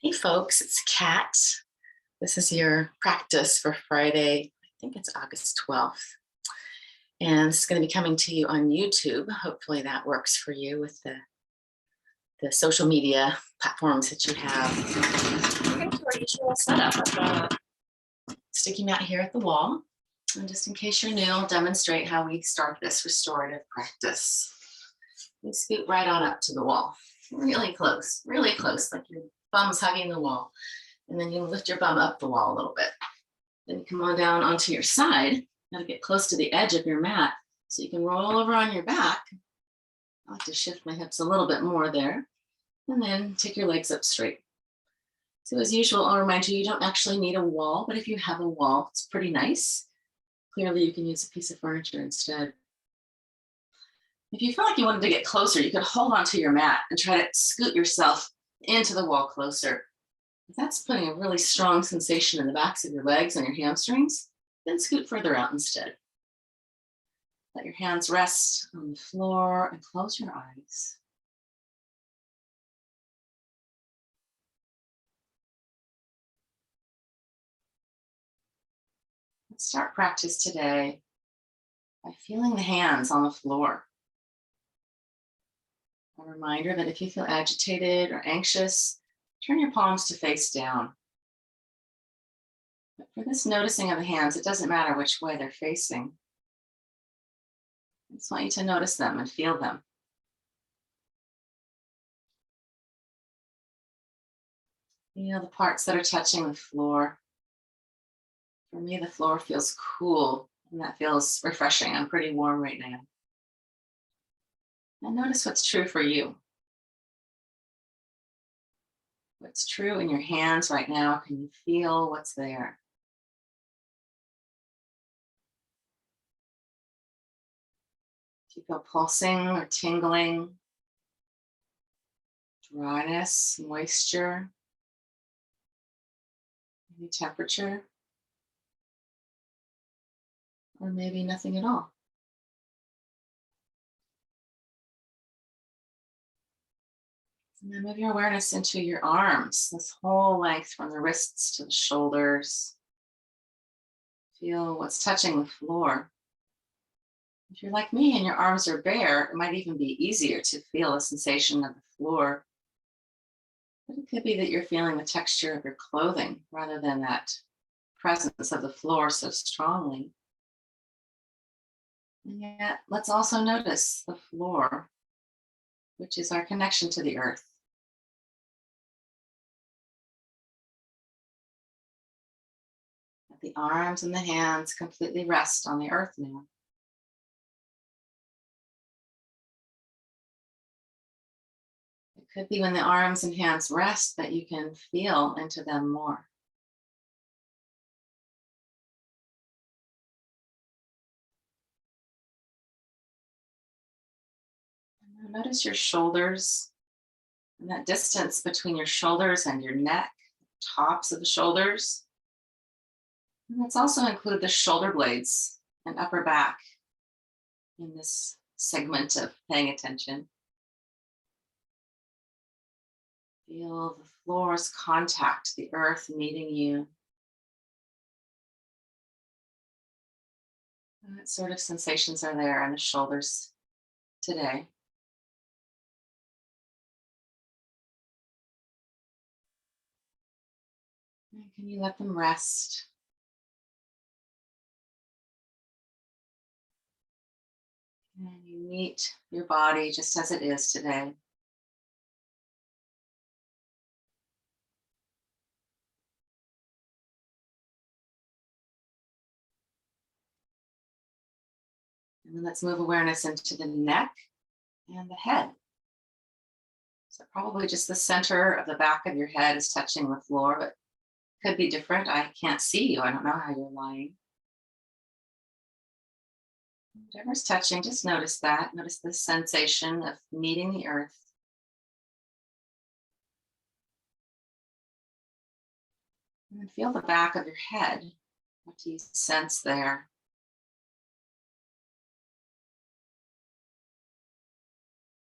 Hey folks, it's Cat. This is your practice for Friday. I think it's August 12th. And it's going to be coming to you on YouTube. Hopefully that works for you with the social media platforms that you have. We're going to do our usual setup of a sticky mat here at the wall. And just in case you're new, I'll demonstrate how we start this restorative practice. We scoot right on up to the wall, really close, like your bum's hugging the wall. And then you lift your bum up the wall a little bit. Then you come on down onto your side. You gotta get close to the edge of your mat so you can roll over on your back. I like to shift my hips a little bit more there. And then take your legs up straight. So as usual, I'll remind you, you don't actually need a wall, but if you have a wall, it's pretty nice. Clearly, you can use a piece of furniture instead. If you feel like you wanted to get closer, you could hold onto your mat and try to scoot yourself into the wall closer. If that's putting a really strong sensation in the backs of your legs and your hamstrings, then scoot further out instead. Let your hands rest on the floor and close your eyes. Let's start practice today by feeling the hands on the floor. A reminder that if you feel agitated or anxious, turn your palms to face down. But for this noticing of the hands, it doesn't matter which way they're facing. I just want you to notice them and feel them. Feel the parts that are touching the floor. For me, the floor feels cool, and that feels refreshing. I'm pretty warm right now. And notice what's true for you. What's true in your hands right now? Can you feel what's there? Do you feel pulsing or tingling? Dryness, moisture, maybe temperature, or maybe nothing at all. And then move your awareness into your arms, this whole length from the wrists to the shoulders. Feel what's touching the floor. If you're like me and your arms are bare, it might even be easier to feel a sensation of the floor. But it could be that you're feeling the texture of your clothing rather than that presence of the floor so strongly. And yet, let's also notice the floor, which is our connection to the earth. Let the arms and the hands completely rest on the earth now. It could be when the arms and hands rest that you can feel into them more. And now notice your shoulders and that distance between your shoulders and your neck, tops of the shoulders. And let's also include the shoulder blades and upper back in this segment of paying attention. Feel the floor's contact, the earth meeting you. What sort of sensations are there in the shoulders today? And can you let them rest? And you meet your body just as it is today. And then let's move awareness into the neck and the head. So probably just the center of the back of your head is touching the floor, but could be different. I can't see you. I don't know how you're lying. Whatever's touching, just notice that. Notice the sensation of meeting the earth. And then feel the back of your head. What do you sense there?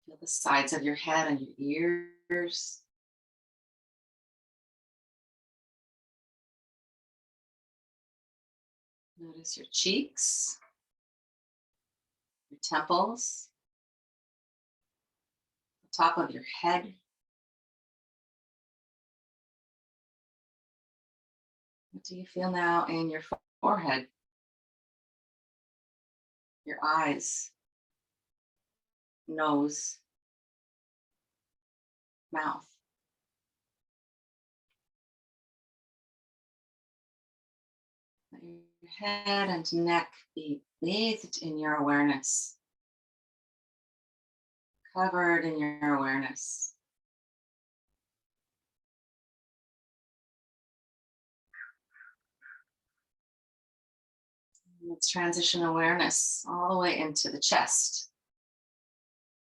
Feel the sides of your head and your ears. Notice your cheeks, your temples, the top of your head. What do you feel now in your forehead, your eyes, nose, mouth? Let your head and neck be bathed in your awareness, covered in your awareness. Let's transition awareness all the way into the chest.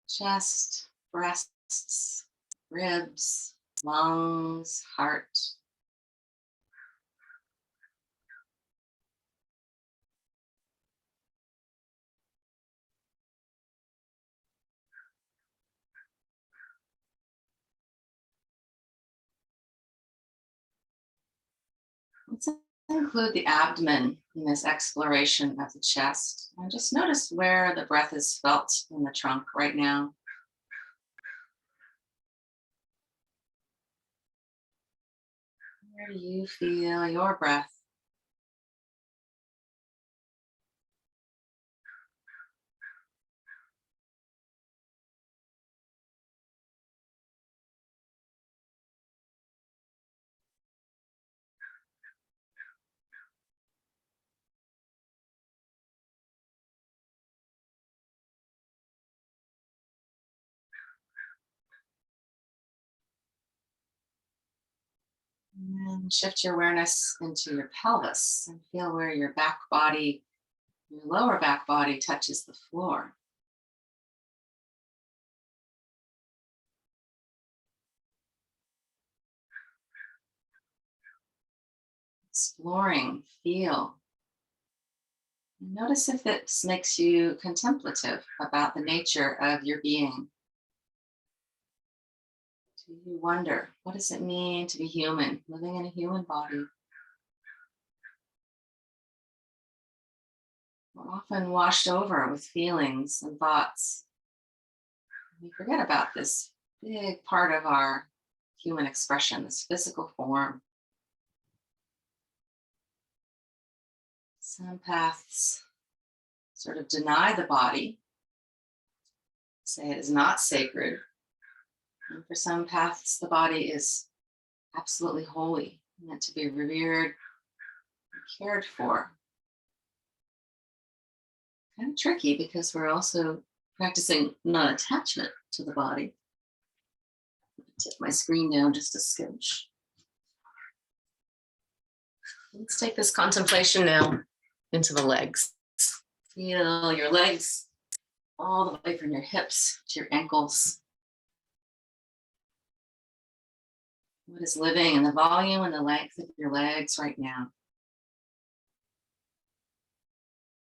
Chest, breasts, ribs, lungs, heart. Let's include the abdomen in this exploration of the chest. And just notice where the breath is felt in the trunk right now. Where do you feel your breath? And then shift your awareness into your pelvis and feel where your back body, your lower back body touches the floor. Exploring, feel. And notice if this makes you contemplative about the nature of your being. Do you wonder, what does it mean to be human, living in a human body? We're often washed over with feelings and thoughts. We forget about this big part of our human expression, this physical form. Some paths sort of deny the body, say it is not sacred. And for some paths, the body is absolutely holy, meant to be revered and cared for. Kind of tricky because we're also practicing non-attachment to the body. Tip my screen down just a skosh. Let's take this contemplation now into the legs. Feel your legs all the way from your hips to your ankles. What is living in the volume and the length of your legs right now?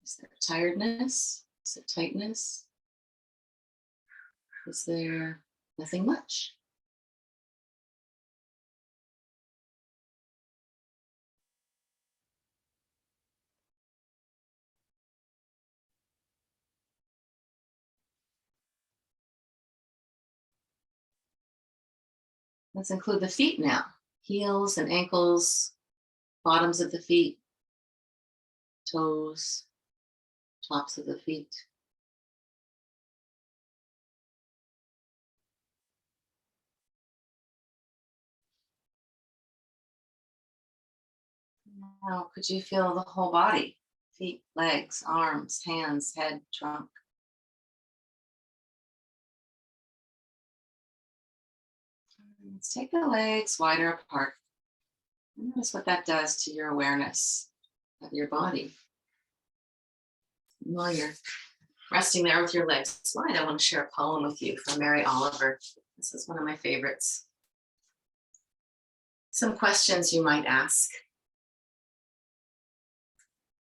Is there tiredness? Is it tightness? Is there nothing much? Let's include the feet now. Heels and ankles, bottoms of the feet, toes, tops of the feet. Now, could you feel the whole body? Feet, legs, arms, hands, head, trunk. Let's take the legs wider apart. Notice what that does to your awareness of your body. While you're resting there with your legs wide, I want to share a poem with you from Mary Oliver. This is one of my favorites. Some questions you might ask.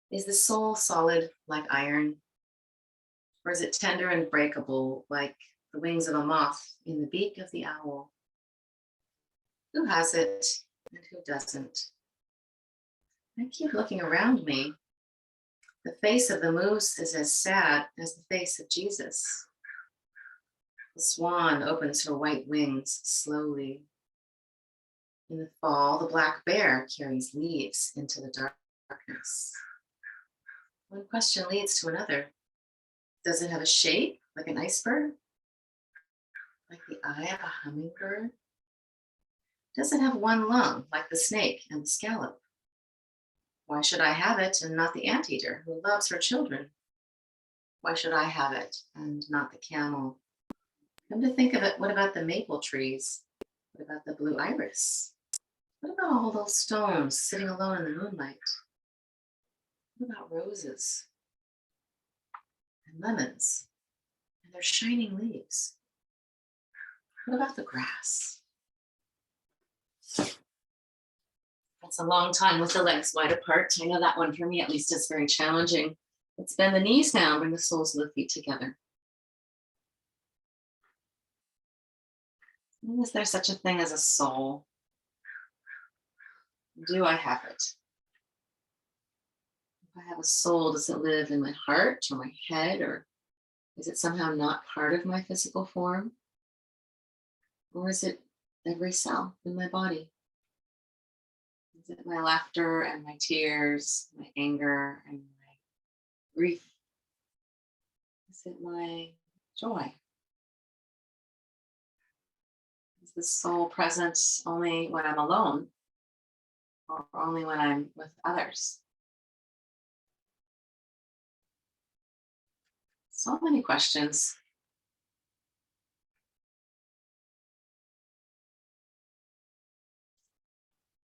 Is the soul solid like iron? Or is it tender and breakable like the wings of a moth in the beak of the owl? Who has it and who doesn't? I keep looking around me The face of the moose is as sad as the face of Jesus. The swan opens her white wings slowly. In the fall, the black bear carries leaves into the darkness. One question leads to another. Does it have a shape like an iceberg? Like the eye of a hummingbird? Does it have one lung like the snake and the scallop? Why should I have it and not the anteater who loves her children? Why should I have it and not the camel? Come to think of it, what about the maple trees? What about the blue iris? What about all those stones sitting alone in the moonlight? What about roses and lemons and their shining leaves? What about the grass? That's a long time with the legs wide apart. I know that one for me at least is very challenging. Let's bend the knees now, bring the soles of the feet together. Is there such a thing as a soul? Do I have it? If I have a soul, does it live in my heart or my head, or is it somehow not part of my physical form? Or is it every cell in my body? Is it my laughter and my tears, my anger and my grief? Is it my joy? Is the soul present only when I'm alone or only when I'm with others? So many questions.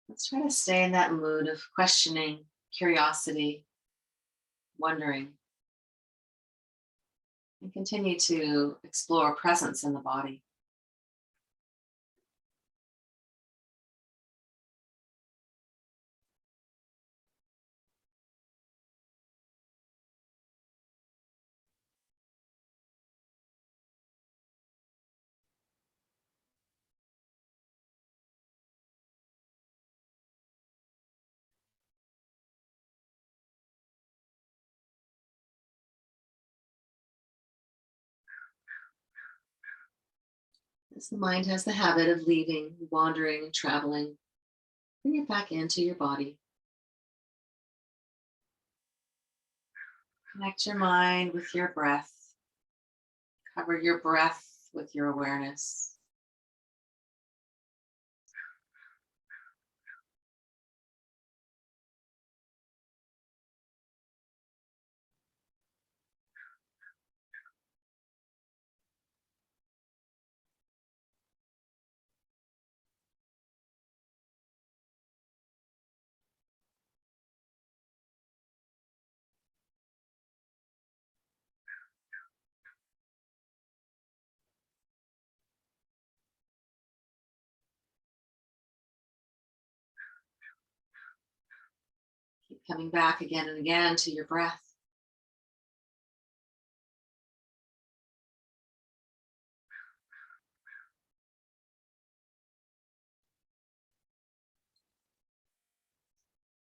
Let's try to stay in that mood of questioning, curiosity, wondering, and continue to explore presence in the body. As the mind has the habit of leaving, wandering, traveling, bring it back into your body. Connect your mind with your breath. Cover your breath with your awareness. Keep coming back again and again to your breath.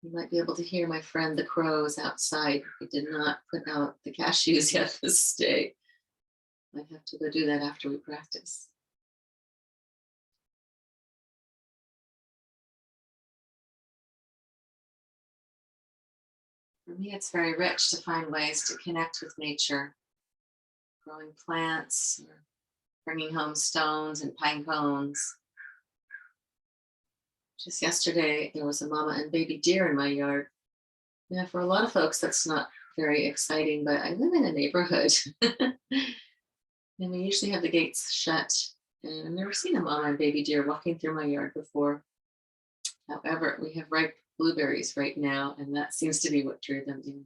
You might be able to hear my friend the crows outside. He did not put out the cashews yet this day. Might have to go do that after we practice. For me, it's very rich to find ways to connect with nature, growing plants, or bringing home stones and pine cones. Just yesterday, there was a mama and baby deer in my yard. Yeah, for a lot of folks, that's not very exciting, but I live in a neighborhood and we usually have the gates shut. And I've never seen a mama and baby deer walking through my yard before. However, we have ripe blueberries right now, and that seems to be what drew them in.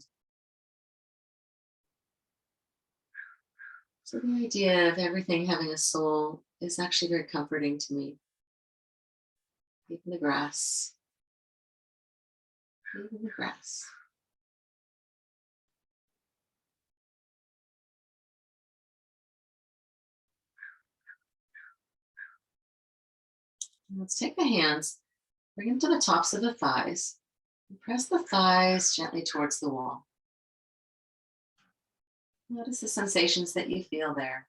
So the idea of everything having a soul is actually very comforting to me. Even the grass, even the grass. And let's take the hands, bring them to the tops of the thighs, and press the thighs gently towards the wall. Notice the sensations that you feel there.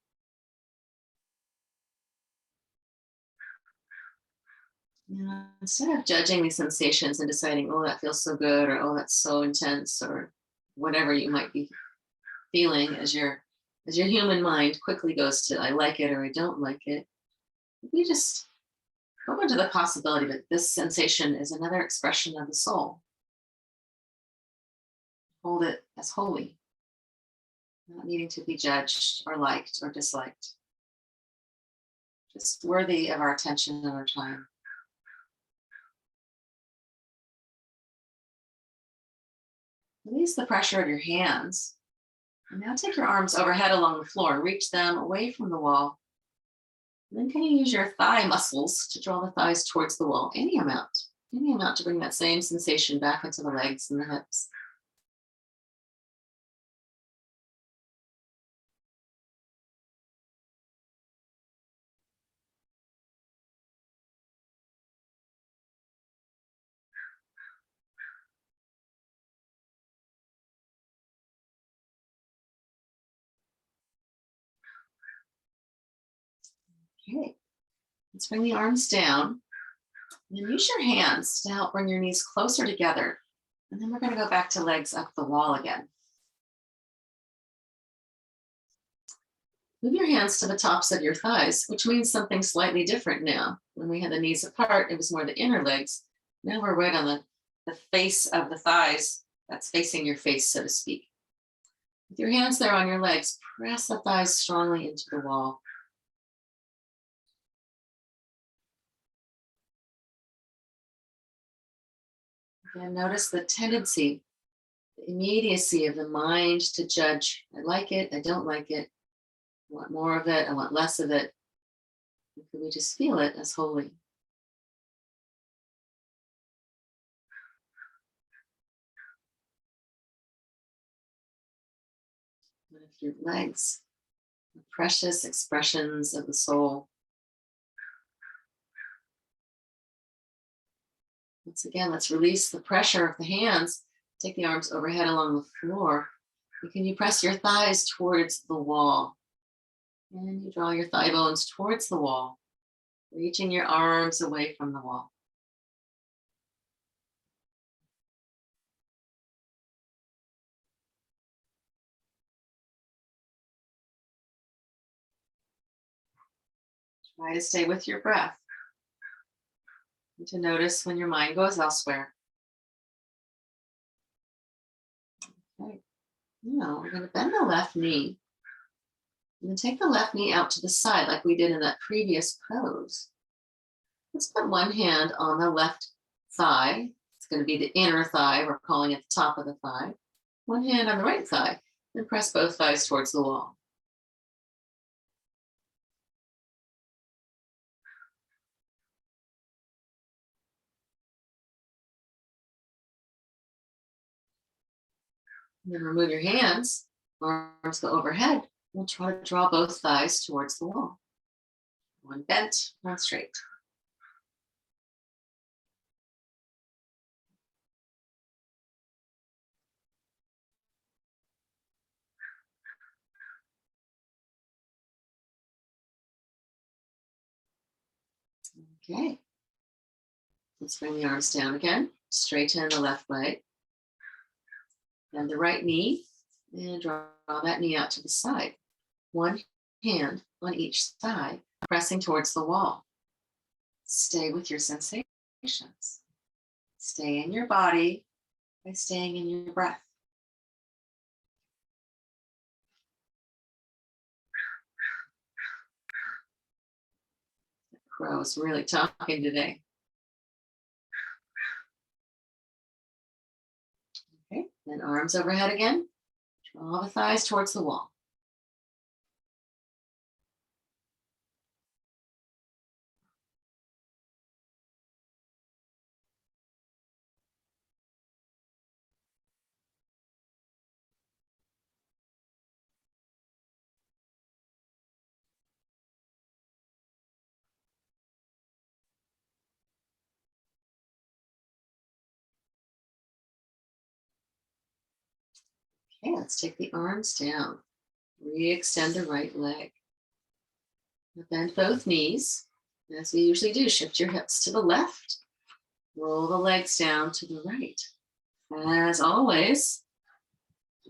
Instead of judging these sensations and deciding, oh, that feels so good, or oh, that's so intense, or whatever you might be feeling as your human mind quickly goes to I like it or I don't like it, we just open to the possibility that this sensation is another expression of the soul. Hold it as holy, not needing to be judged or liked or disliked, just worthy of our attention and our time. Release the pressure of your hands. And now take your arms overhead along the floor. Reach them away from the wall. And then can you use your thigh muscles to draw the thighs towards the wall? Any amount to bring that same sensation back into the legs and the hips. Okay, let's bring the arms down. And then use your hands to help bring your knees closer together. And then we're going to go back to legs up the wall again. Move your hands to the tops of your thighs, which means something slightly different now. When we had the knees apart, it was more the inner legs. Now we're right on the face of the thighs. That's facing your face, so to speak. With your hands there on your legs, press the thighs strongly into the wall. Again, notice the tendency, the immediacy of the mind to judge. I like it, I don't like it. I want more of it, I want less of it. And could we just feel it as holy? One of your legs, the precious expressions of the soul. Once again, let's release the pressure of the hands. Take the arms overhead along the floor. And can you press your thighs towards the wall? And you draw your thigh bones towards the wall, reaching your arms away from the wall. Try to stay with your breath and to notice when your mind goes elsewhere. Okay. Now we're going to bend the left knee and then take the left knee out to the side like we did in that previous pose. Let's put one hand on the left thigh. It's going to be the inner thigh. We're calling it the top of the thigh. One hand on the right thigh and press both thighs towards the wall. And then remove your hands, arms go overhead. We'll try to draw both thighs towards the wall. One bent, one straight. Okay. Let's bring the arms down again. Straighten the left leg. Bend the right knee and draw that knee out to the side. One hand on each side, pressing towards the wall. Stay with your sensations. Stay in your body by staying in your breath. The crow is really talking today. Okay, then arms overhead again. Draw the thighs towards the wall. Okay, let's take the arms down. Re-extend the right leg. Bend both knees. As we usually do, shift your hips to the left. Roll the legs down to the right. As always,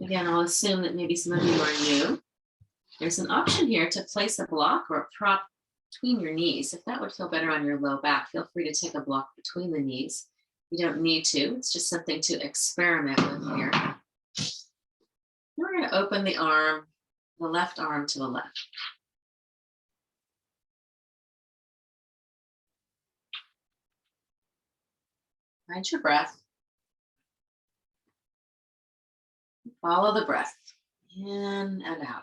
again, I'll assume that maybe some of you are new. There's an option here to place a block or a prop between your knees. If that would feel better on your low back, feel free to take a block between the knees. You don't need to. It's just something to experiment with here. We're going to open the arm, the left arm to the left. Find your breath. Follow the breath in and out.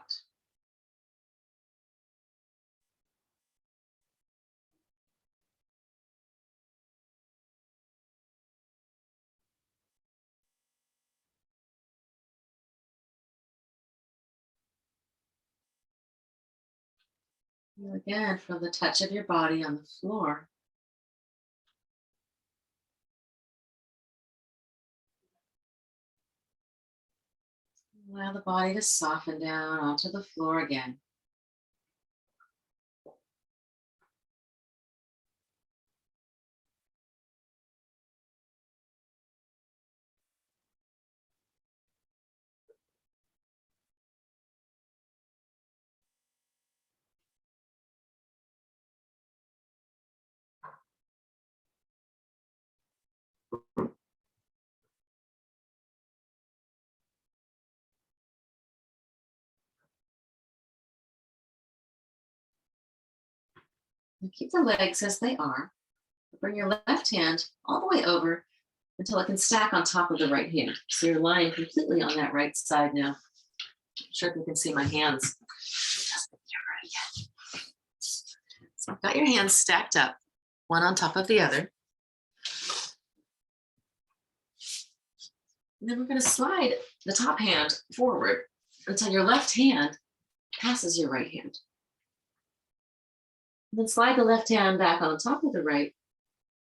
And again, feel the touch of your body on the floor. Allow the body to soften down onto the floor again. And keep the legs as they are. Bring your left hand all the way over until it can stack on top of the right hand. So you're lying completely on that right side now. I'm sure if you can see my hands. So I've got your hands stacked up, one on top of the other. And then we're going to slide the top hand forward until your left hand passes your right hand. And then slide the left hand back on top of the right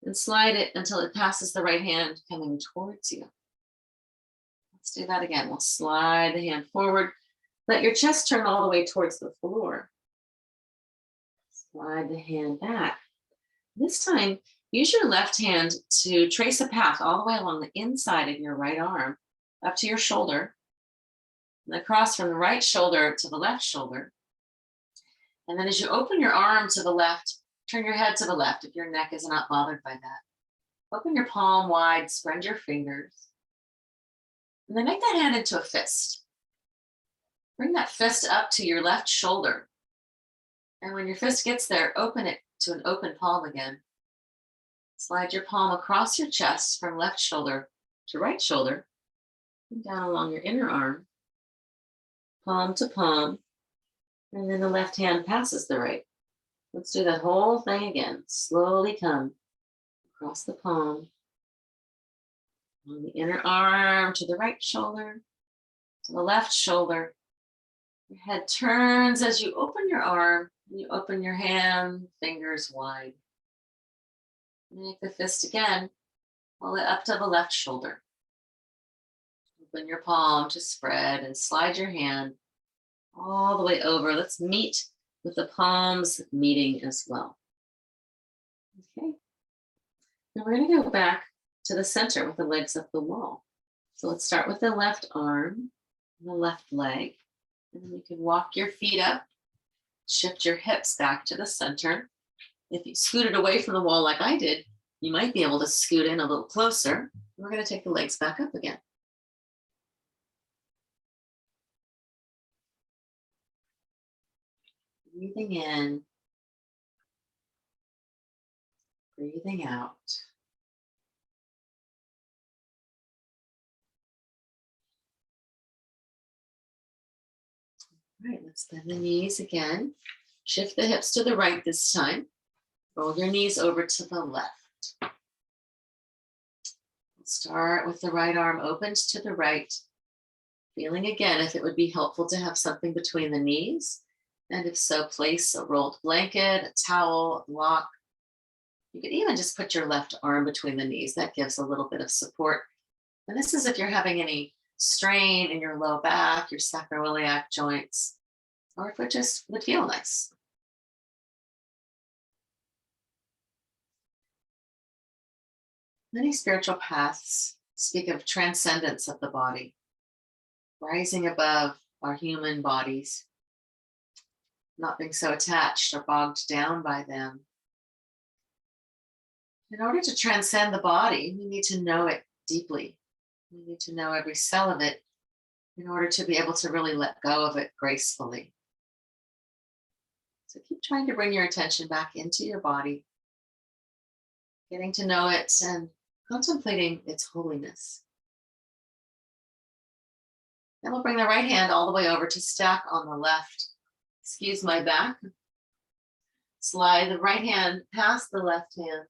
and slide it until it passes the right hand coming towards you. Let's do that again. We'll slide the hand forward. Let your chest turn all the way towards the floor. Slide the hand back. This time, use your left hand to trace a path all the way along the inside of your right arm up to your shoulder, and across from the right shoulder to the left shoulder. And then as you open your arm to the left, turn your head to the left if your neck is not bothered by that. Open your palm wide, spread your fingers. And then make that hand into a fist. Bring that fist up to your left shoulder. And when your fist gets there, open it to an open palm again. Slide your palm across your chest from left shoulder to right shoulder, and down along your inner arm, palm to palm, and then the left hand passes the right. Let's do that whole thing again. Slowly come across the palm, on the inner arm to the right shoulder, to the left shoulder. Your head turns as you open your arm, and you open your hand, fingers wide. Make the fist again, pull it up to the left shoulder. Open your palm to spread and slide your hand all the way over. Let's meet with the palms meeting as well. Okay. Now we're going to go back to the center with the legs up the wall. So let's start with the left arm and the left leg. And then you can walk your feet up, shift your hips back to the center. If you scooted away from the wall like I did, you might be able to scoot in a little closer. We're going to take the legs back up again. Breathing in, breathing out. All right, let's bend the knees again. Shift the hips to the right this time. Roll your knees over to the left. Start with the right arm opened to the right. Feeling again if it would be helpful to have something between the knees. And if so, place a rolled blanket, a towel, a block. You could even just put your left arm between the knees. That gives a little bit of support. And this is if you're having any strain in your low back, your sacroiliac joints. or if it just would feel nice. Many spiritual paths speak of transcendence of the body, rising above our human bodies, not being so attached or bogged down by them. In order to transcend the body, we need to know it deeply. We need to know every cell of it in order to be able to really let go of it gracefully. So keep trying to bring your attention back into your body, getting to know it and contemplating its holiness. Then we'll bring the right hand all the way over to stack on the left. Excuse my back. Slide the right hand past the left hand.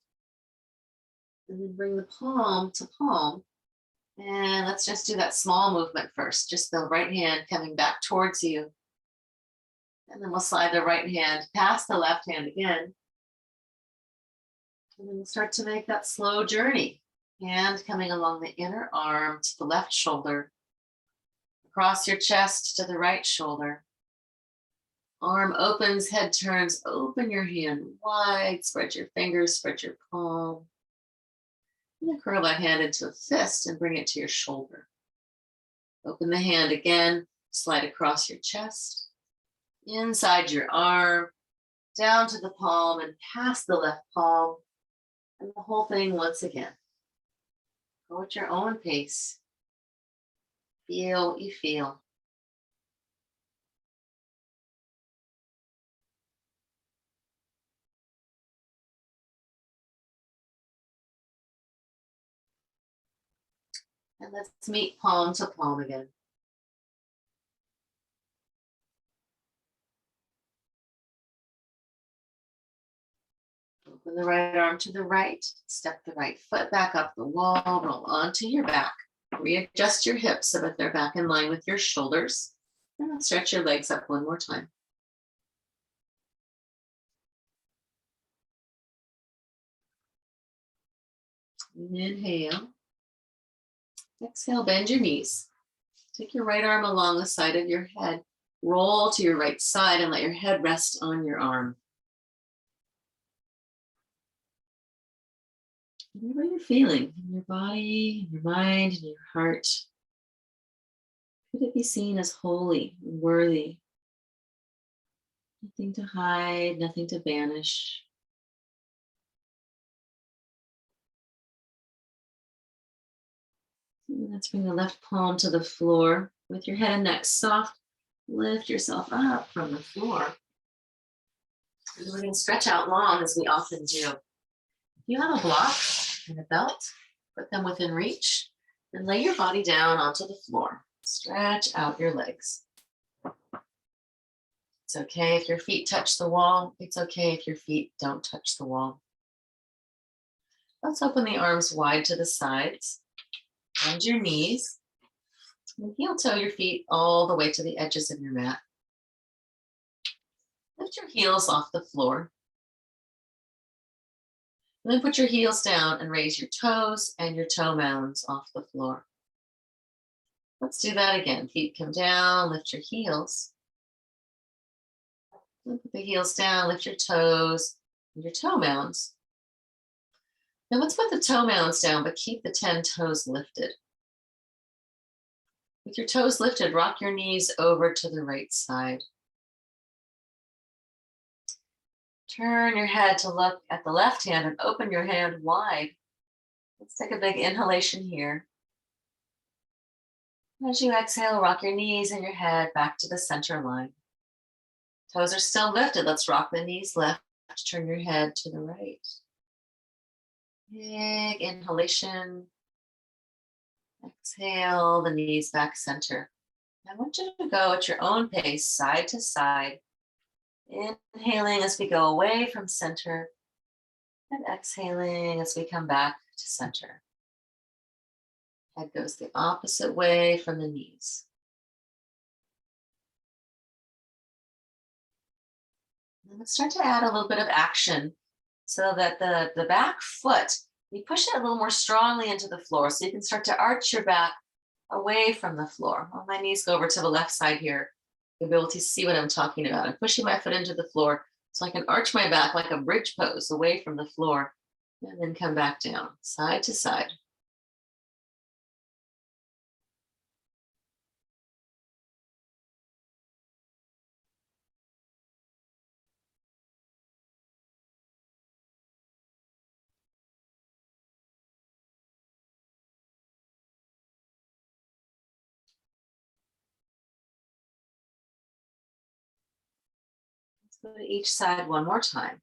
And then bring the palm to palm. And let's just do that small movement first. Just the right hand coming back towards you. And then we'll slide the right hand past the left hand again. And then we'll start to make that slow journey. Hand coming along the inner arm to the left shoulder. Across your chest to the right shoulder. Arm opens, head turns, open your hand wide, spread your fingers, spread your palm. And then curl that hand into a fist and bring it to your shoulder. Open the hand again, slide across your chest, inside your arm, down to the palm and past the left palm, and the whole thing once again. Go at your own pace. Feel what you feel. And let's meet palm to palm again. Open the right arm to the right. Step the right foot back up the wall. Roll onto your back. Readjust your hips so that they're back in line with your shoulders. And then stretch your legs up one more time. Inhale. Exhale, bend your knees. Take your right arm along the side of your head. Roll to your right side and let your head rest on your arm. Whatever you're feeling in your body, in your mind, in your heart, could it be seen as holy and worthy? Nothing to hide, nothing to banish. And let's bring the left palm to the floor with your head and neck soft. Lift yourself up from the floor. And we're going to stretch out long as we often do. If you have a block and a belt, put them within reach and lay your body down onto the floor. Stretch out your legs. It's okay if your feet touch the wall. It's okay if your feet don't touch the wall. Let's open the arms wide to the sides. Bend your knees. And heel toe your feet all the way to the edges of your mat. Lift your heels off the floor. And then put your heels down and raise your toes and your toe mounds off the floor. Let's do that again. Feet come down, lift your heels. And put the heels down, lift your toes and your toe mounds. Now let's put the toe mounds down, but keep the 10 toes lifted. With your toes lifted, rock your knees over to the right side. Turn your head to look at the left hand and open your hand wide. Let's take a big inhalation here. As you exhale, rock your knees and your head back to the center line. Toes are still lifted. Let's rock the knees left. Turn your head to the right. Big inhalation. Exhale, the knees back center. I want you to go at your own pace, side to side. Inhaling as we go away from center and exhaling as we come back to center. Head goes the opposite way from the knees. And let's start to add a little bit of action so that the back foot, you push it a little more strongly into the floor so you can start to arch your back away from the floor. Well, my knees go over to the left side here. You'll be able to see what I'm talking about. I'm pushing my foot into the floor so I can arch my back like a bridge pose away from the floor and then come back down, side to side. Let's go to each side one more time.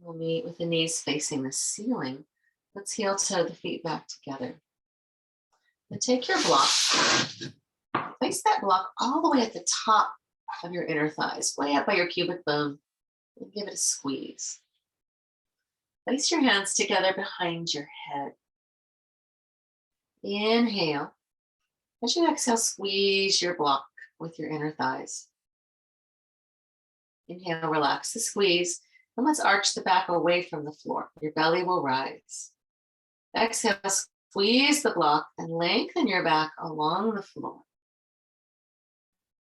We'll meet with the knees facing the ceiling. Let's heel toe the feet back together. Then take your block, place that block all the way at the top of your inner thighs, way up by your pubic bone, and give it a squeeze. Place your hands together behind your head. Inhale. As you exhale, squeeze your block with your inner thighs. Inhale, relax the squeeze, and let's arch the back away from the floor. Your belly will rise. Exhale, squeeze the block and lengthen your back along the floor.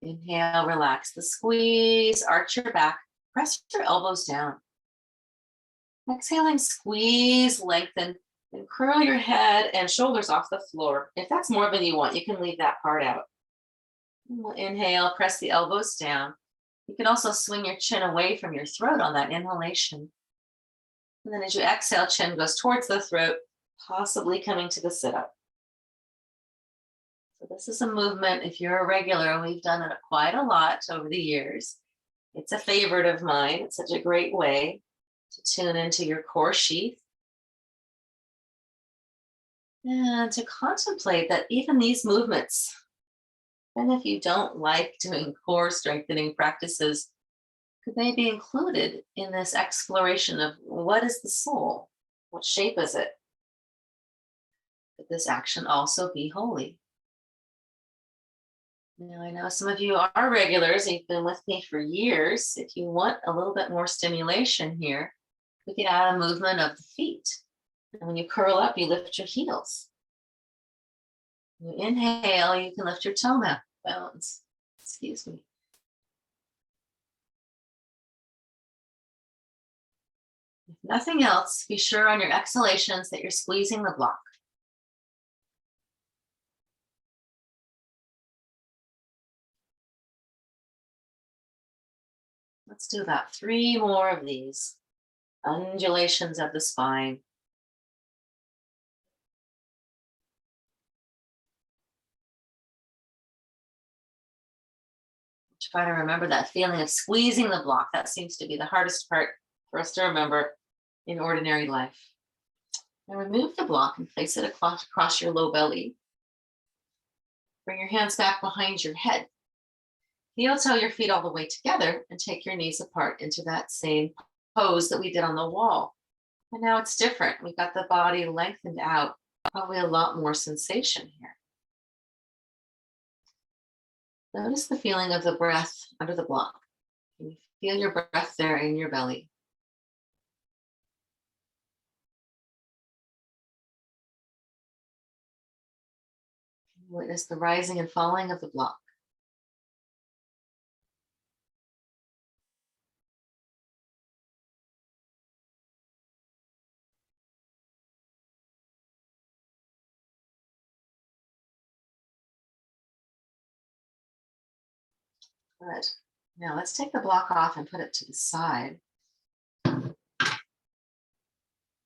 Inhale, relax the squeeze, arch your back, press your elbows down. Exhaling, squeeze, lengthen, and curl your head and shoulders off the floor. If that's more than you want, you can leave that part out. We'll inhale, press the elbows down. You can also swing your chin away from your throat on that inhalation. And then as you exhale, chin goes towards the throat, possibly coming to the sit-up. So this is a movement, if you're a regular, and we've done it quite a lot over the years. It's a favorite of mine. It's such a great way to tune into your core sheath. And to contemplate that even these movements, and if you don't like doing core strengthening practices, could they be included in this exploration of what is the soul? What shape is it? Could this action also be holy? Now, I know some of you are regulars. You've been with me for years. If you want a little bit more stimulation here, we can add a movement of the feet. And when you curl up, you lift your heels. When you inhale, you can lift your toe bones. Excuse me. If nothing else, be sure on your exhalations that you're squeezing the block. Let's do about 3 more of these undulations of the spine. Try to remember that feeling of squeezing the block. That seems to be the hardest part for us to remember in ordinary life. Now remove the block and place it across your low belly. Bring your hands back behind your head. Heel toe your feet all the way together and take your knees apart into that same pose that we did on the wall. And now it's different. We've got the body lengthened out, probably a lot more sensation here. Notice the feeling of the breath under the block. Can you feel your breath there in your belly? Witness the rising and falling of the block. Good. Now let's take the block off and put it to the side. And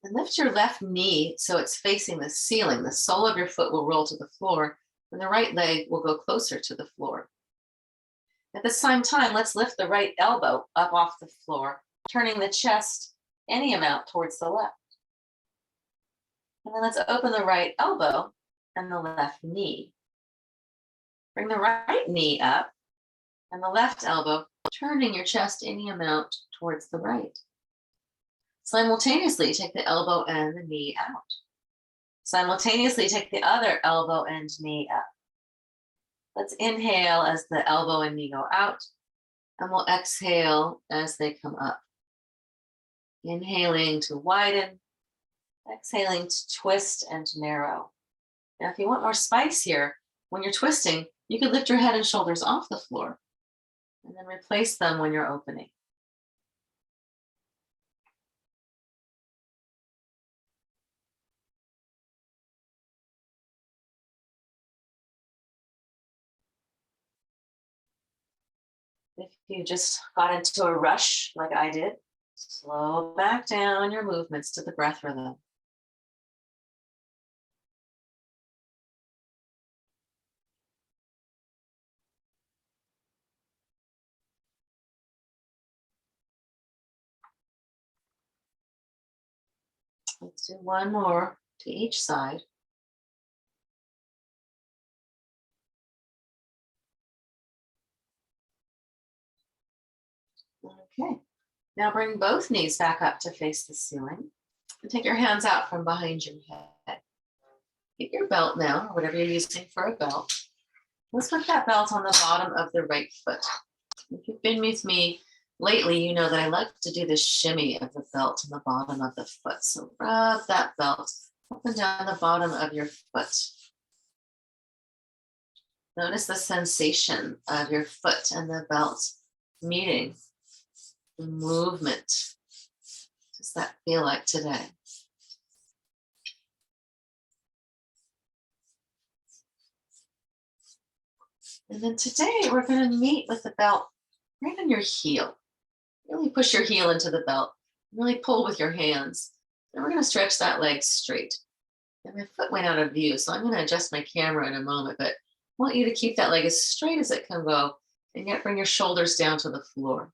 lift your left knee so it's facing the ceiling. The sole of your foot will roll to the floor, and the right leg will go closer to the floor. At the same time, let's lift the right elbow up off the floor, turning the chest any amount towards the left. And then let's open the right elbow and the left knee. Bring the right knee up and the left elbow, turning your chest any amount towards the right. Simultaneously, take the elbow and the knee out. Simultaneously, take the other elbow and knee up. Let's inhale as the elbow and knee go out, and we'll exhale as they come up. Inhaling to widen, exhaling to twist and narrow. Now, if you want more spice here, when you're twisting, you could lift your head and shoulders off the floor and then replace them when you're opening. If you just got into a rush like I did, slow back down your movements to the breath rhythm. Let's do one more to each side. Okay. Now bring both knees back up to face the ceiling and take your hands out from behind your head. Get your belt now, or whatever you're using for a belt. Let's put that belt on the bottom of the right foot. If you've been with me lately, you know that I like to do this shimmy of the belt on the bottom of the foot. So rub that belt up and down the bottom of your foot. Notice the sensation of your foot and the belt meeting, the movement. What does that feel like today? And then today we're going to meet with the belt right on your heel. Really push your heel into the belt. Really pull with your hands. And we're going to stretch that leg straight. And my foot went out of view, so I'm going to adjust my camera in a moment, but I want you to keep that leg as straight as it can go and yet bring your shoulders down to the floor.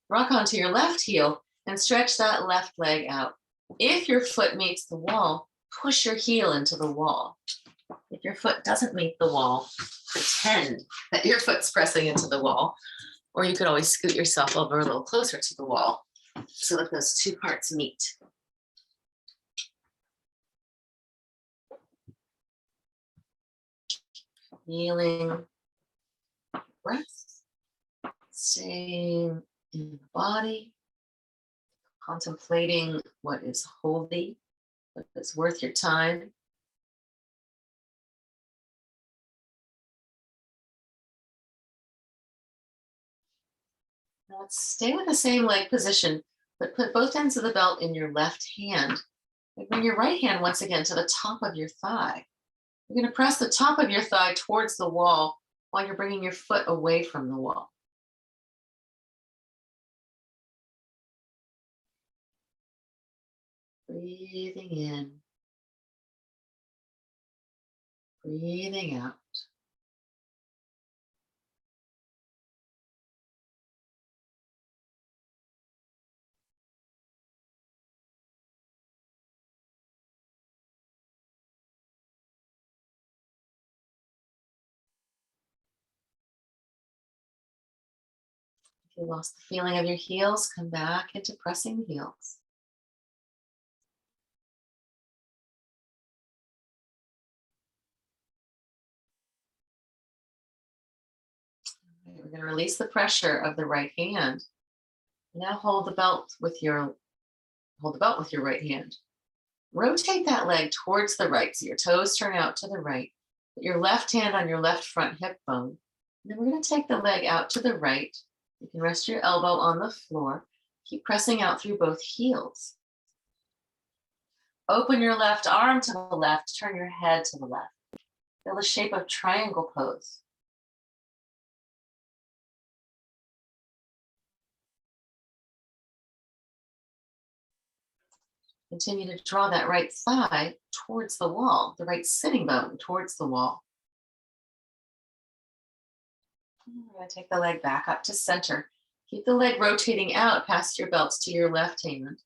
Rock onto your left heel and stretch that left leg out. If your foot meets the wall, push your heel into the wall. If your foot doesn't meet the wall, pretend that your foot's pressing into the wall, or you could always scoot yourself over a little closer to the wall so that those two parts meet. Feeling breath, staying in the body, contemplating what is holy, what is worth your time. Now let's stay with the same leg position, but put both ends of the belt in your left hand. And bring your right hand once again to the top of your thigh. You're going to press the top of your thigh towards the wall while you're bringing your foot away from the wall. Breathing in, breathing out. If you lost the feeling of your heels, come back into pressing the heels. Okay, we're going to release the pressure of the right hand. Now hold the belt with your right hand. Rotate that leg towards the right so your toes turn out to the right. Put your left hand on your left front hip bone. And then we're going to take the leg out to the right. You can rest your elbow on the floor. Keep pressing out through both heels. Open your left arm to the left. Turn your head to the left. Feel the shape of triangle pose. Continue to draw that right thigh towards the wall, the right sitting bone towards the wall. We're going to take the leg back up to center. Keep the leg rotating out past your belts to your left hand.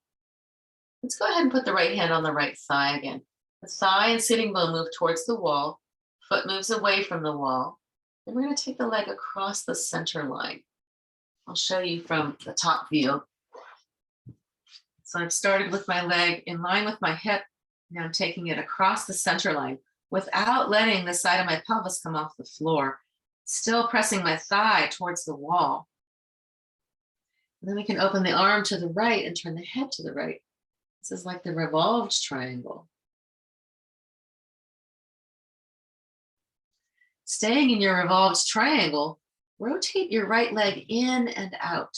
Let's go ahead and put the right hand on the right thigh again. The thigh and sitting bone move towards the wall. Foot moves away from the wall. And we're going to take the leg across the center line. I'll show you from the top view. So I've started with my leg in line with my hip. Now I'm taking it across the center line without letting the side of my pelvis come off the floor. Still pressing my thigh towards the wall. And then we can open the arm to the right and turn the head to the right. This is like the revolved triangle. Staying in your revolved triangle, rotate your right leg in and out.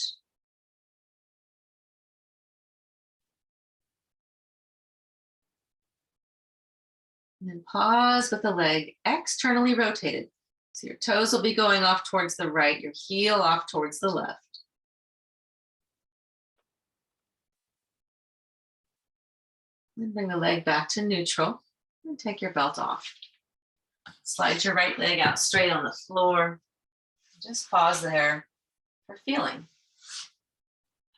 And then pause with the leg externally rotated. So your toes will be going off towards the right, your heel off towards the left. And bring the leg back to neutral and take your belt off. Slide your right leg out straight on the floor. Just pause there for feeling.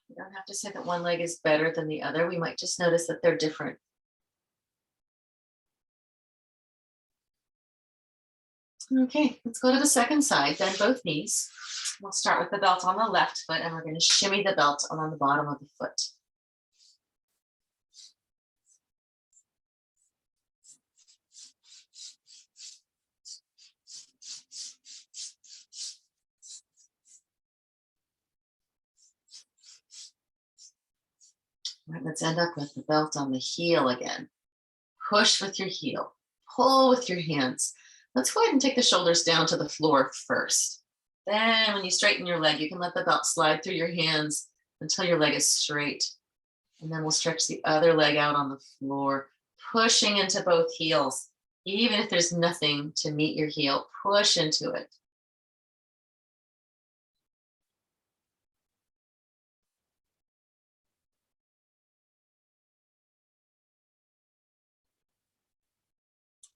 You don't have to say that one leg is better than the other. We might just notice that they're different. Okay, let's go to the second side. Bend both knees. We'll start with the belt on the left foot, and we're going to shimmy the belt on the bottom of the foot. All right, let's end up with the belt on the heel again. Push with your heel, pull with your hands. Let's go ahead and take the shoulders down to the floor first. Then when you straighten your leg, you can let the belt slide through your hands until your leg is straight. And then we'll stretch the other leg out on the floor, pushing into both heels. Even if there's nothing to meet your heel, push into it.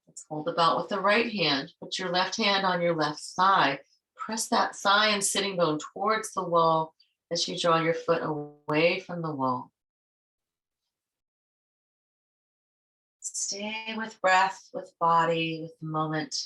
Let's hold the belt with the right hand. Put your left hand on your left thigh. Press that thigh and sitting bone towards the wall as you draw your foot away from the wall. Stay with breath, with body, with the moment.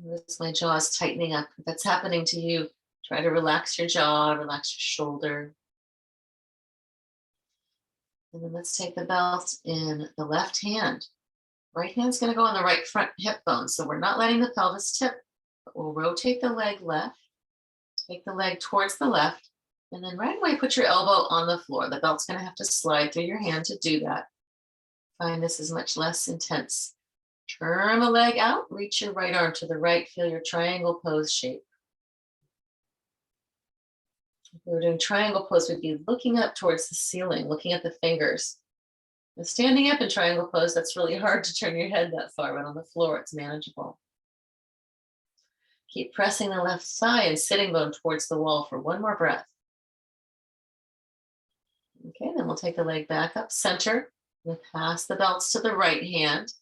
Notice my jaw is tightening up. If that's happening to you, try to relax your jaw, relax your shoulder. And then let's take the belt in the left hand. Right hand's going to go on the right front hip bone. So we're not letting the pelvis tip, but we'll rotate the leg left, take the leg towards the left, and then right away put your elbow on the floor. The belt's going to have to slide through your hand to do that. Find this is much less intense. Turn the leg out, reach your right arm to the right, feel your triangle pose shape. If we were doing triangle pose, we'd be looking up towards the ceiling, looking at the fingers. And standing up in triangle pose, that's really hard to turn your head that far, but on the floor, it's manageable. Keep pressing the left thigh and sitting bone towards the wall for one more breath. Okay, then we'll take the leg back up center. We'll pass the belts to the right hand.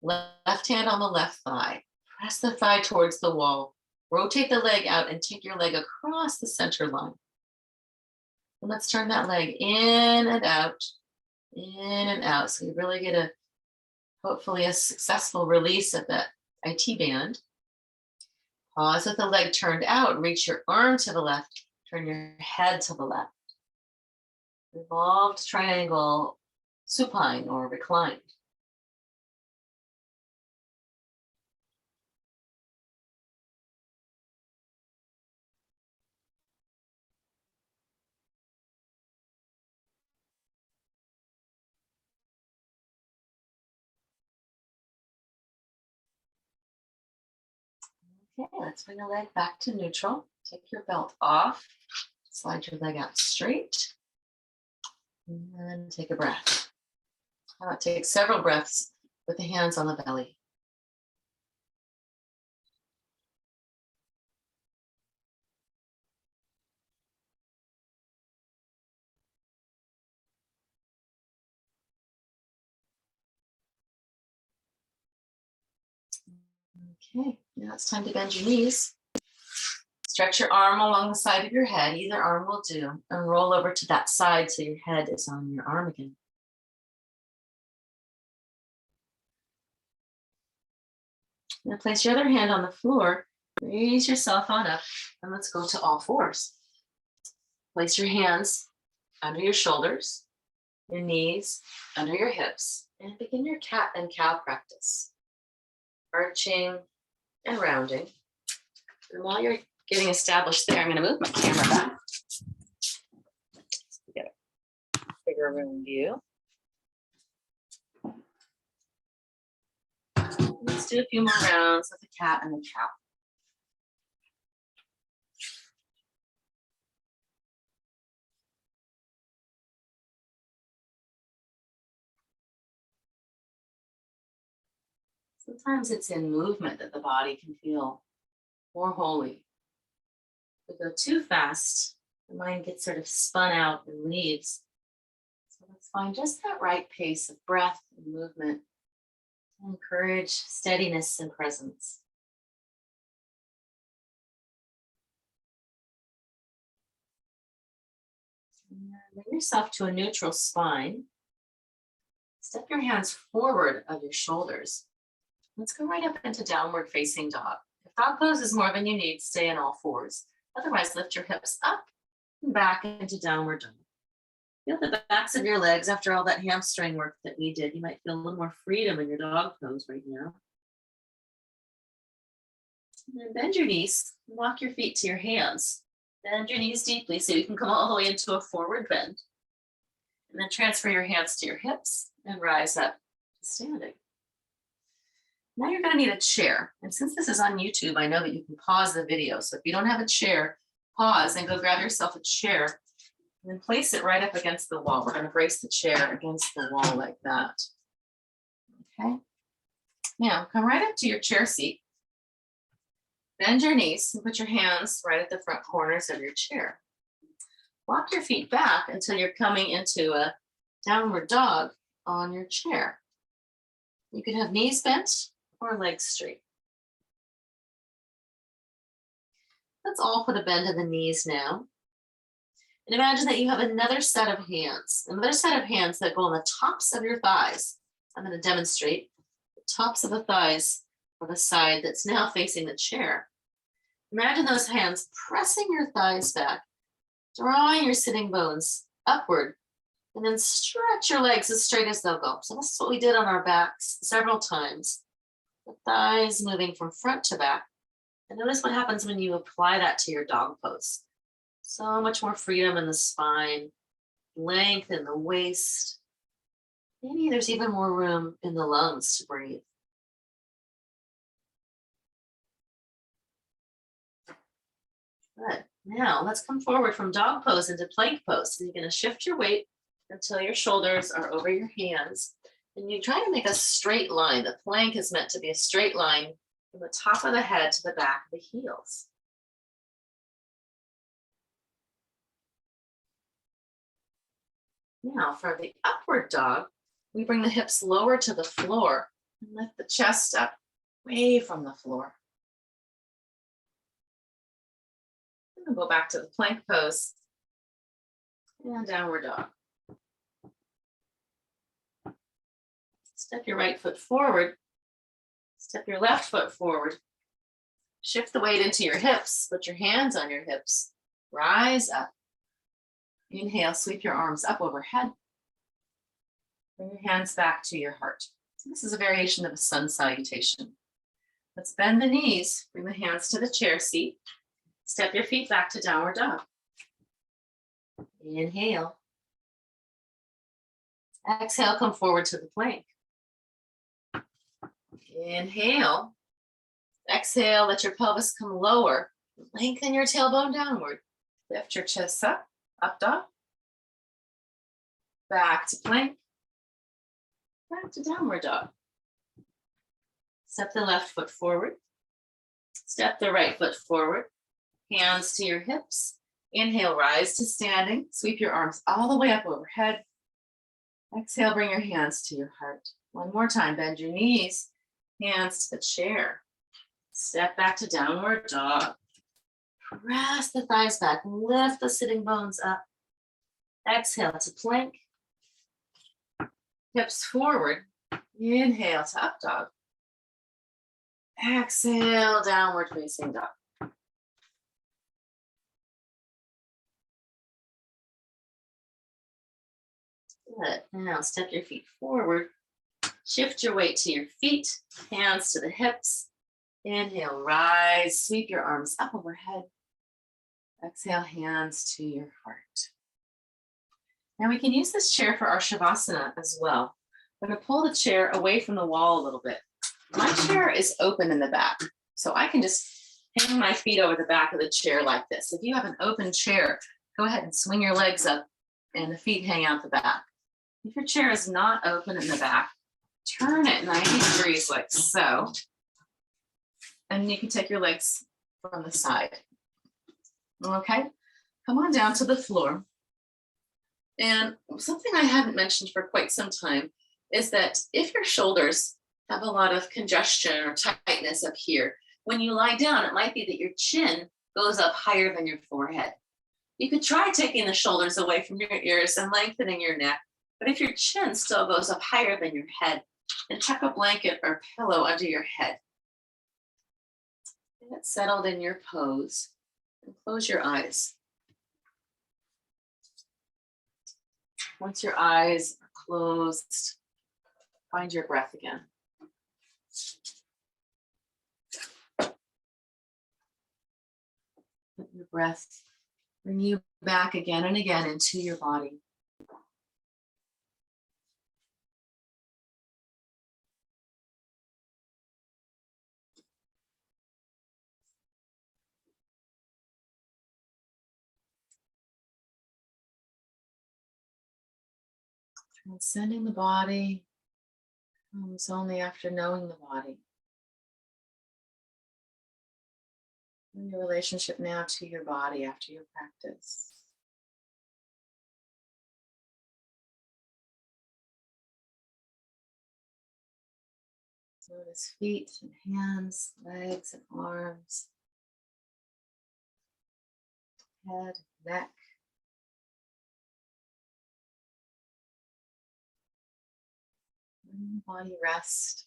Left hand on the left thigh. Press the thigh towards the wall. Rotate the leg out and take your leg across the center line. And let's turn that leg in and out, in and out. So you really get hopefully a successful release of that IT band. Pause with the leg turned out. Reach your arm to the left. Turn your head to the left. Revolved triangle, supine or reclined. Okay, let's bring the leg back to neutral. Take your belt off. Slide your leg out straight. And then take a breath. How about take several breaths with the hands on the belly. Okay, now it's time to bend your knees. Stretch your arm along the side of your head. Either arm will do. And roll over to that side so your head is on your arm again. Now place your other hand on the floor. Raise yourself on up. And let's go to all fours. Place your hands under your shoulders, your knees, under your hips. And begin your cat and cow practice. Arching and rounding. And while you're getting established there, I'm going to move my camera back. Get a bigger room view. Let's do a few more rounds with the cat and the cow. Sometimes it's in movement that the body can feel more holy. If we go too fast, the mind gets sort of spun out and leaves. So let's find just that right pace of breath and movement to encourage steadiness and presence. And bring yourself to a neutral spine. Step your hands forward of your shoulders. Let's go right up into downward facing dog. If dog pose is more than you need, stay on all fours. Otherwise, lift your hips up and back into downward dog. Feel the backs of your legs after all that hamstring work that we did. You might feel a little more freedom in your dog pose right now. And then bend your knees and walk your feet to your hands. Bend your knees deeply so you can come all the way into a forward bend. And then transfer your hands to your hips and rise up to standing. Now you're going to need a chair. And since this is on YouTube, I know that you can pause the video. So if you don't have a chair, pause and go grab yourself a chair and then place it right up against the wall. We're going to brace the chair against the wall like that. Okay. Now come right up to your chair seat. Bend your knees and put your hands right at the front corners of your chair. Walk your feet back until you're coming into a downward dog on your chair. You can have knees bent or legs straight. Let's all put a bend in the knees now. And imagine that you have another set of hands that go on the tops of your thighs. I'm going to demonstrate the tops of the thighs for the side that's now facing the chair. Imagine those hands pressing your thighs back, drawing your sitting bones upward, and then stretch your legs as straight as they'll go. So this is what we did on our backs several times. The thighs moving from front to back. And notice what happens when you apply that to your dog pose. So much more freedom in the spine, length in the waist. Maybe there's even more room in the lungs to breathe. Good. Now let's come forward from dog pose into plank pose. So you're going to shift your weight until your shoulders are over your hands. And you try to make a straight line. The plank is meant to be a straight line from the top of the head to the back of the heels. Now for the upward dog, we bring the hips lower to the floor and lift the chest up away from the floor. And then go back to the plank pose and downward dog. Step your right foot forward. Step your left foot forward. Shift the weight into your hips. Put your hands on your hips. Rise up. Inhale, sweep your arms up overhead. Bring your hands back to your heart. So this is a variation of a sun salutation. Let's bend the knees. Bring the hands to the chair seat. Step your feet back to downward dog. Inhale. Exhale, come forward to the plank. Inhale. Exhale, let your pelvis come lower. Lengthen your tailbone downward. Lift your chest up, up dog. Back to plank. Back to downward dog. Step the left foot forward. Step the right foot forward. Hands to your hips. Inhale, rise to standing. Sweep your arms all the way up overhead. Exhale, bring your hands to your heart. One more time, bend your knees. Hands to the chair. Step back to downward dog. Press the thighs back. Lift the sitting bones up. Exhale to plank. Hips forward. Inhale to up dog. Exhale, downward facing dog. Good. Now step your feet forward. Shift your weight to your feet, hands to the hips. Inhale, rise, sweep your arms up overhead. Exhale, hands to your heart. Now we can use this chair for our Shavasana as well. I'm going to pull the chair away from the wall a little bit. My chair is open in the back, so I can just hang my feet over the back of the chair like this. If you have an open chair, go ahead and swing your legs up and the feet hang out the back. If your chair is not open in the back, turn it 90 degrees like so. And you can take your legs from the side. Okay, come on down to the floor. And something I haven't mentioned for quite some time is that if your shoulders have a lot of congestion or tightness up here, when you lie down, it might be that your chin goes up higher than your forehead. You could try taking the shoulders away from your ears and lengthening your neck. But if your chin still goes up higher than your head, then tuck a blanket or pillow under your head. Get settled in your pose and close your eyes. Once your eyes are closed, find your breath again. Let your breath bring you back again and again into your body. Transcending the body comes only after knowing the body. And your relationship now to your body after your practice. Notice feet and hands, legs and arms, head, neck. Letting the body rest,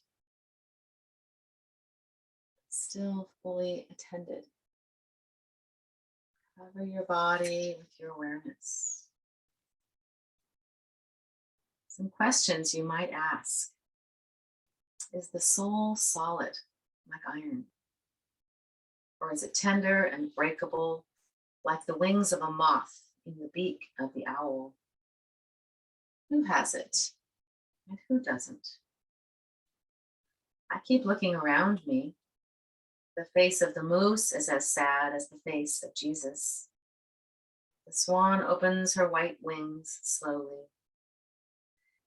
still fully attended. Cover your body with your awareness. Some questions you might ask. Is the soul solid, like iron? Or is it tender and breakable, like the wings of a moth in the beak of the owl? Who has it, and who doesn't? I keep looking around me. The face of the moose is as sad as the face of Jesus. The swan opens her white wings slowly.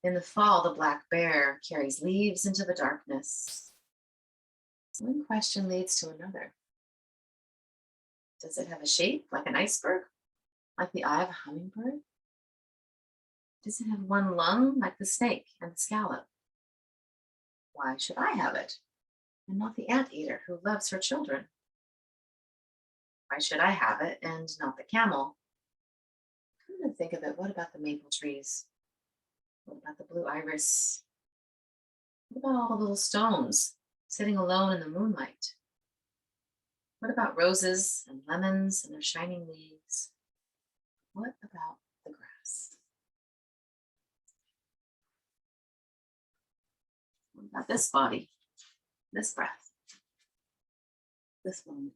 In the fall, the black bear carries leaves into the darkness. One question leads to another. Does it have a shape like an iceberg, like the eye of a hummingbird? Does it have one lung like the snake and the scallop? Why should I have it, and not the anteater who loves her children? Why should I have it and not the camel? Come to think of it, what about the maple trees? What about the blue iris? What about all the little stones sitting alone in the moonlight? What about roses and lemons and their shining leaves? What about the grass? What about this body, this breath, this moment?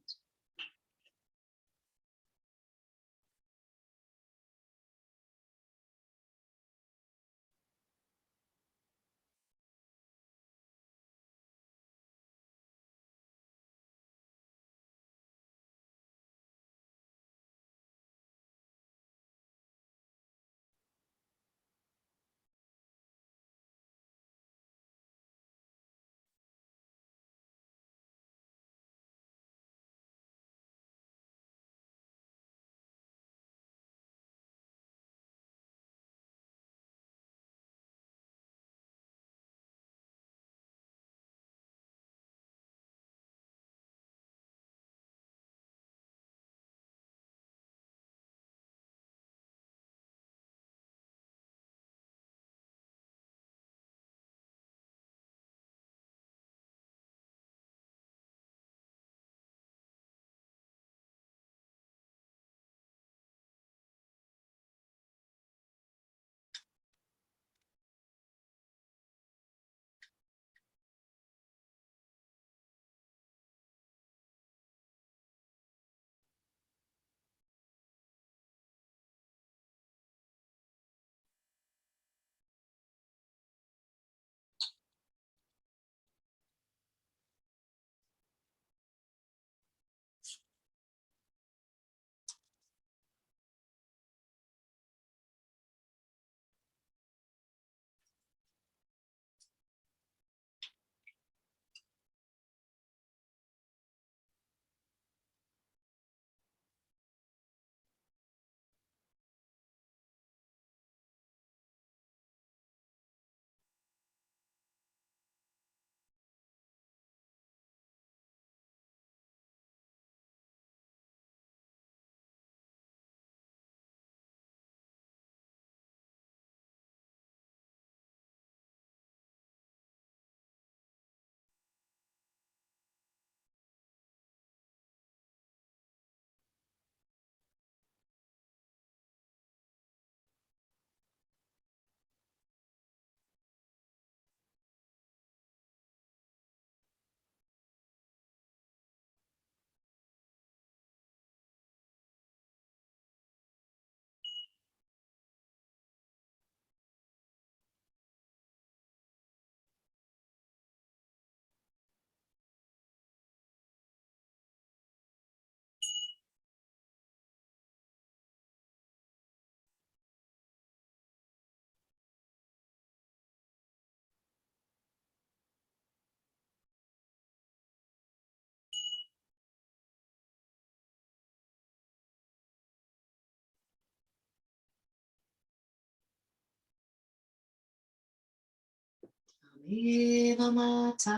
Tvameva mata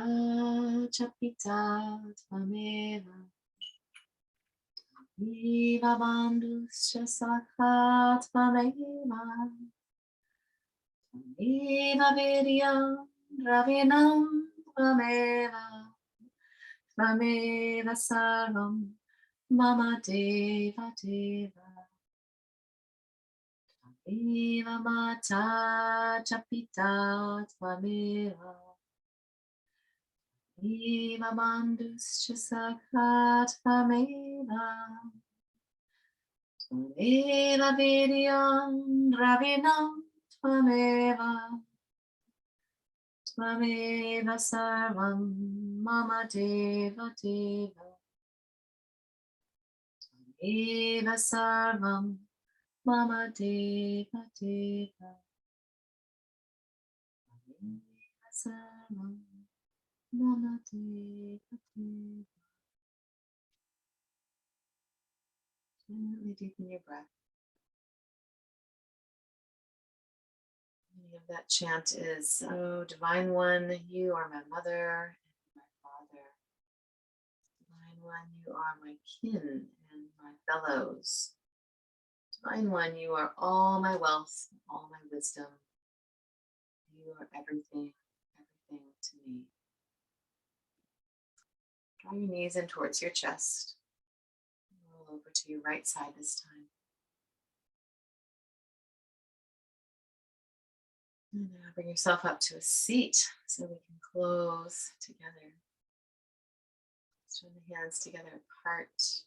chapita tvameva. Tvameva bandhuscha sakha tvameva. Tvameva vidyam ravinam tvameva. Tvameva sarvam mama deva deva. Tvameva mata chapita tvameva. Tvameva bandhuscha sakha tvameva. Tvameva vidyam ravinam tvameva. Tvameva sarvam mama deva deva. Tvameva sarvam mama deva deva. Tvameva sarvam mama deva deva. Gently deepen your breath. The meaning of that chant is, oh, Divine One, you are my mother and my father. Divine One, you are my kin and my fellows. Divine One, you are all my wealth, all my wisdom. You are everything, everything to me. Draw your knees in towards your chest. Roll over to your right side this time. And now bring yourself up to a seat so we can close together. Let's join the hands together apart.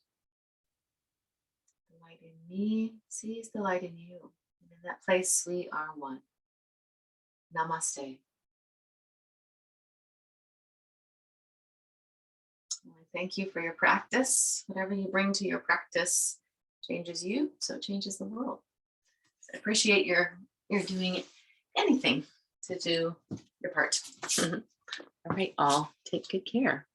The light in me sees the light in you. And in that place, we are one. Namaste. I thank you for your practice. Whatever you bring to your practice changes you, so changes the world. So I appreciate your doing anything to do your part. All right, all, take good care.